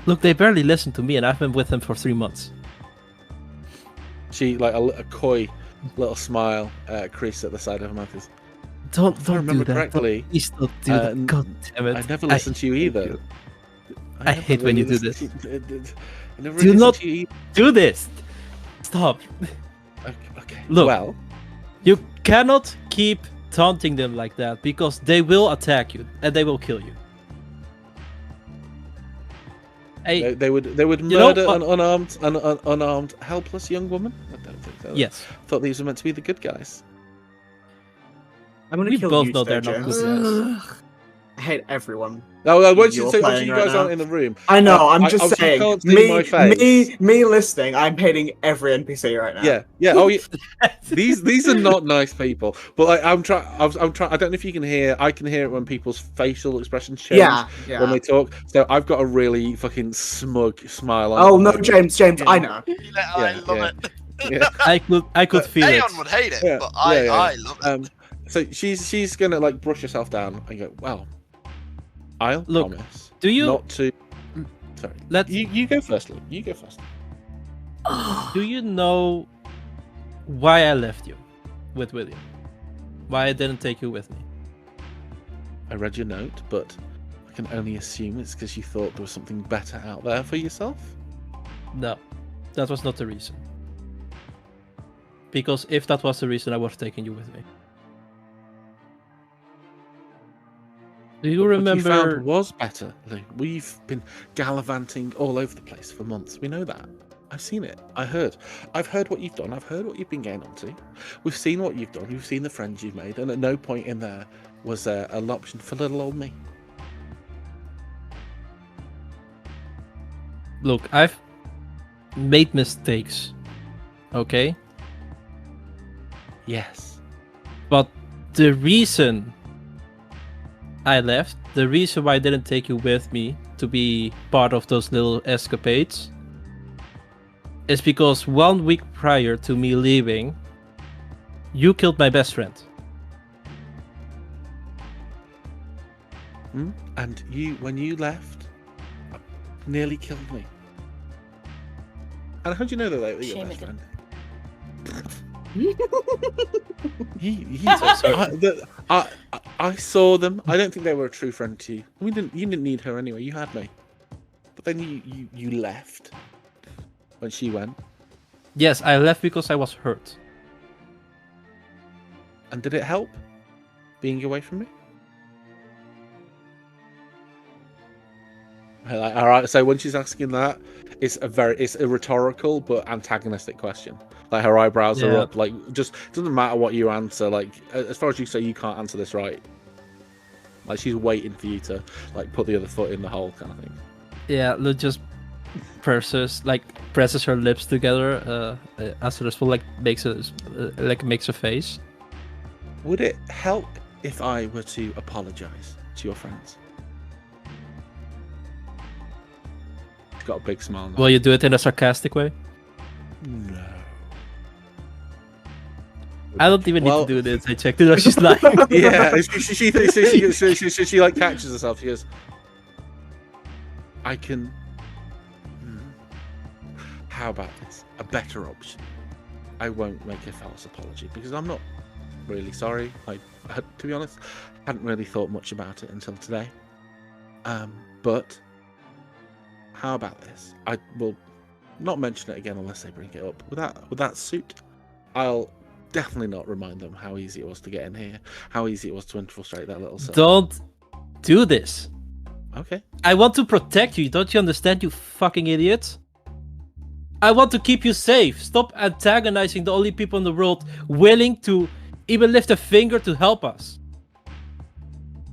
Look, they barely listen to me, and I've been with them for 3 months. She, like a coy little smile crease at the side of her mouth. Don't If I remember do that. correctly, Please don't do that. God damn it! I never listened to you either. I hate when you do this. I never Do listened not to you do this. Stop. Okay. Look. Well, You cannot keep taunting them like that because they will attack you and they will kill you. Hey, they would You know murder what? an unarmed, helpless young woman. I don't think so. yes, I thought these were meant to be the good guys. I'm gonna we kill both you know today, they're not James. good guys. I hate everyone. No, once You're you say, playing you right guys now. aren't in the room. I know. I'm I just obviously saying. can't see my face. Me listening. I'm hating every NPC right now. Yeah. Oh, yeah. These are not nice people. But like, I'm trying. I don't know if you can hear. I can hear it when people's facial expressions change Yeah. when they talk. So I've got a really fucking smug smile on. Oh no, James. I know. I love it. Yeah. I could feel it. Aeon would hate it, Yeah, but yeah. I love it. So she's gonna like brush herself down and go, well, I'll Look, promise do you- not to. Sorry, you go first, Luke. You go first. Do you know why I left you with William? Why I didn't take you with me? I read your note, but I can only assume it's because you thought there was something better out there for yourself. No, that was not the reason. Because if that was the reason, I would have taken you with me. Do you remember? What you found was better, Luke. We've been gallivanting all over the place for months. We know that. I've seen it. I've heard what you've done. I've heard what you've been getting onto. We've seen what you've done. We've seen the friends you've made, and at no point in there was there an option for little old me. Look, I've made mistakes. Okay? Yes. But the reason I left, the reason why I didn't take you with me to be part of those little escapades, is because 1 week prior to me leaving, you killed my best friend. And when you left, nearly killed me. And how do you know that they were your Shame best it friend? I saw them. I don't think they were a true friend to you. You didn't need her anyway. You had me. But then you left when she went. Yes, I left because I was hurt. And did it help being away from me? Like, all right. So when she's asking that, it's a rhetorical but antagonistic question. Like her eyebrows are up. Like just doesn't matter what you answer. Like as far as you say, you can't answer this right. Like she's waiting for you to like put the other foot in the hole, kind of thing. Yeah, Lou just presses her lips together. As a response, makes a face. Would it help if I were to apologize to your friends? She's got a big smile now. Will you do it in a sarcastic way? No. I don't even need to do this. I checked it out. She's lying. Yeah, she like catches herself. She goes, I can. How about this? A better option. I won't make a false apology because I'm not really sorry. To be honest, hadn't really thought much about it until today. But how about this? I will not mention it again unless they bring it up. With that suit, I'll definitely not remind them how easy it was to get in here, how easy it was to infiltrate that little cell. Don't do this. Okay. I want to protect you. Don't you understand, you fucking idiot? I want to keep you safe. Stop antagonizing the only people in the world willing to even lift a finger to help us.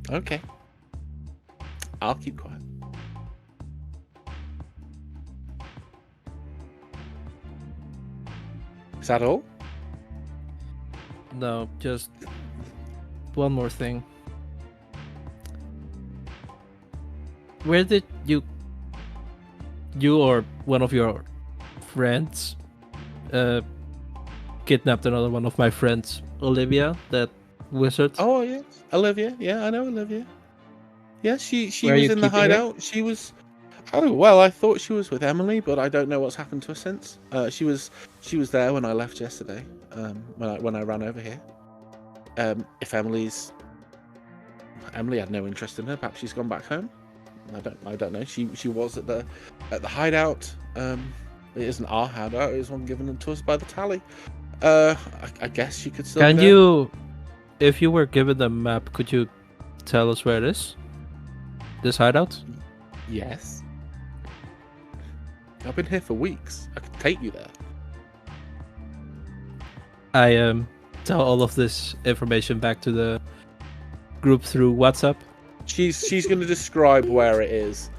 Okay. I'll keep quiet. Is that all? No, just one more thing. Where did you or one of your friends kidnapped another one of my friends, Olivia, that wizard? Oh yes, Olivia. Yeah, I know Olivia. Yeah, she Where was you in the keeping her? hideout. She was. Oh well, I thought she was with Emily, but I don't know what's happened to her since. She was there when I left yesterday. When I ran over here. If Emily had no interest in her, perhaps she's gone back home. I don't know. She was at the hideout. It isn't our hideout. It was one given to us by the tally. I guess she could still. Can be there. you, if you were given the map, could you tell us where it is? This hideout? Yes. I've been here for weeks. I could take you there. I tell all of this information back to the group through WhatsApp. She's going to describe where it is.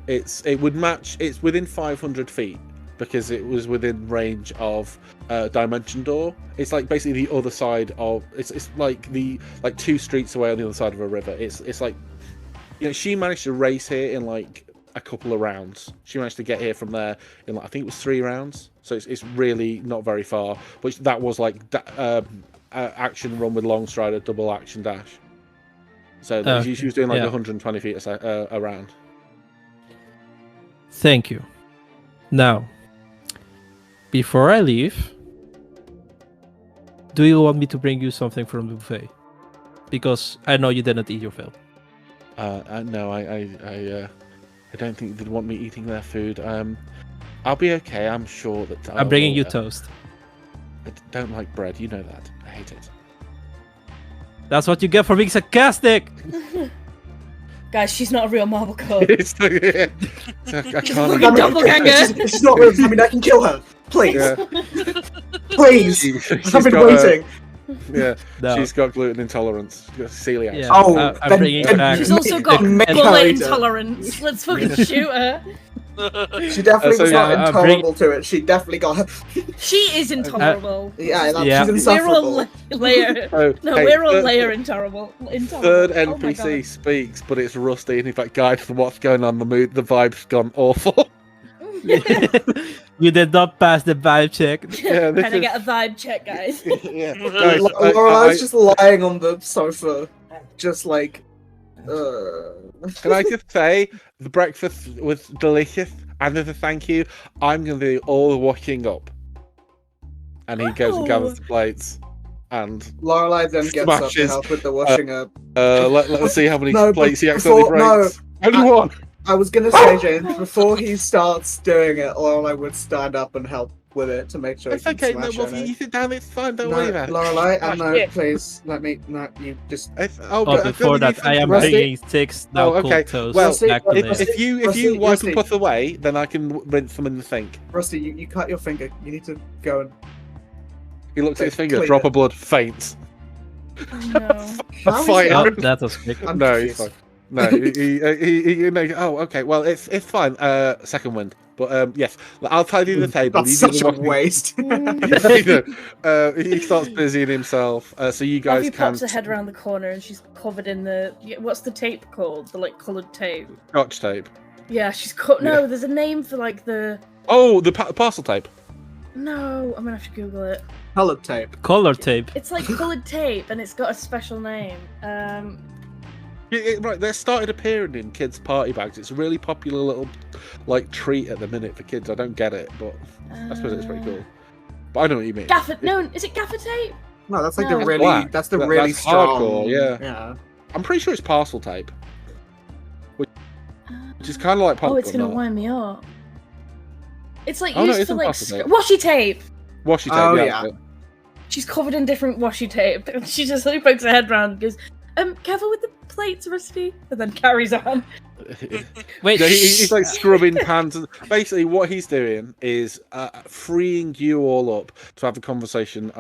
It would match. It's within 500 feet because it was within range of Dimension Door. It's like basically the other side of. It's like two streets away on the other side of a river. It's like, she managed to race here in like a couple of rounds. She managed to get here from there in like, I think it was 3 rounds. So it's really not very far. But that was like action run with long strider, double action dash. So she was doing like 120 feet around. Thank you. Now, before I leave, do you want me to bring you something from the buffet? Because I know you didn't eat your fill. No, I don't think they'd want me eating their food. I'll be okay. I'm sure that. I'm bringing you toast. I don't like bread. You know that. I hate it. That's what you get for being sarcastic. Guys, she's not a real marble code. I can't. Fucking doppelganger. She's not real. I mean, I can kill her. Please. Yeah. Please. She's I've been got, waiting. Yeah, No. she's got gluten intolerance. She's got celiac. Yeah. Oh, I'm then- bringing then it back. She's also got make her bullet eat it. intolerance. Let's fucking shoot her. She definitely So was not yeah, intolerable to it. She definitely got her. She is intolerable. Yeah, Yeah. she's We're all insufferable. Leia. Oh, No, hey, we're all third- Leia intolerable. Third Oh my NPC speaks, but it's rusty, and he's like, "Guide for what's going on. The vibe's gone awful." You did not pass the vibe check. Yeah, this Can I is- get a vibe check, guys? yeah, guys, Lorelai's just lying on the sofa, just like. Can I just say the breakfast was delicious, and as a thank you, I'm going to do all the washing up. and he goes and gathers the plates. And Lorelai then gets up to smashes, help with the washing up. Let's see how many No, plates he before- accidentally breaks. Only one. I was gonna say, James, before he starts doing it, Lorelai would stand up and help with it to make sure It's he can okay. No, smash well, it. you sit down. It's fine. Don't worry about it. Lorelai, no, Yeah. please, let me, no, you just... Before that, I am Rusty? bringing 6 now Oh, okay. cooked toast Well, back to Rusty, Leia. if you wipe Rusty. and put away, then I can rinse them in the sink. Rusty, you cut your finger. You need to go and... He looks at his finger, Clean drop it. of blood, faints. No. How is fight. Oh, that? that was quick. I'm No, he's confused. fine. No, he oh, okay. Well, it's fine. Second wind, but yes, I'll tidy the table. That's You do such the a washing. waste. He starts busying himself. So you guys Abby can pops her head around the corner and she's covered in the what's the tape called? The like coloured tape. Scotch tape. Yeah, she's cut. Yeah. No, there's a name for like the. Oh, the parcel tape. No, I'm gonna have to Google it. Colored tape. Color tape. It's like coloured tape and it's got a special name. Right, they started appearing in kids' party bags. It's a really popular little like treat at the minute for kids. I don't get it, but I suppose it's pretty cool. But I know what you mean. Gaffer. No, is it gaffer tape? No, that's like No. the really, Black. that's the That- really that's strong. hardcore, yeah. Yeah. I'm pretty sure it's parcel tape, which is kind of like popcorn. Oh, it's gonna not. wind me up. It's like Oh, no, used it for isn't like parcel tape. washi tape. Washi tape. Oh, yeah. yeah. that's She's covered in different washi tape. She just like pokes her head around and goes, careful with the plates, Rusty. And then carries on. it. Wait, Yeah, he's like scrubbing pans. And basically, what he's doing is freeing you all up to have a conversation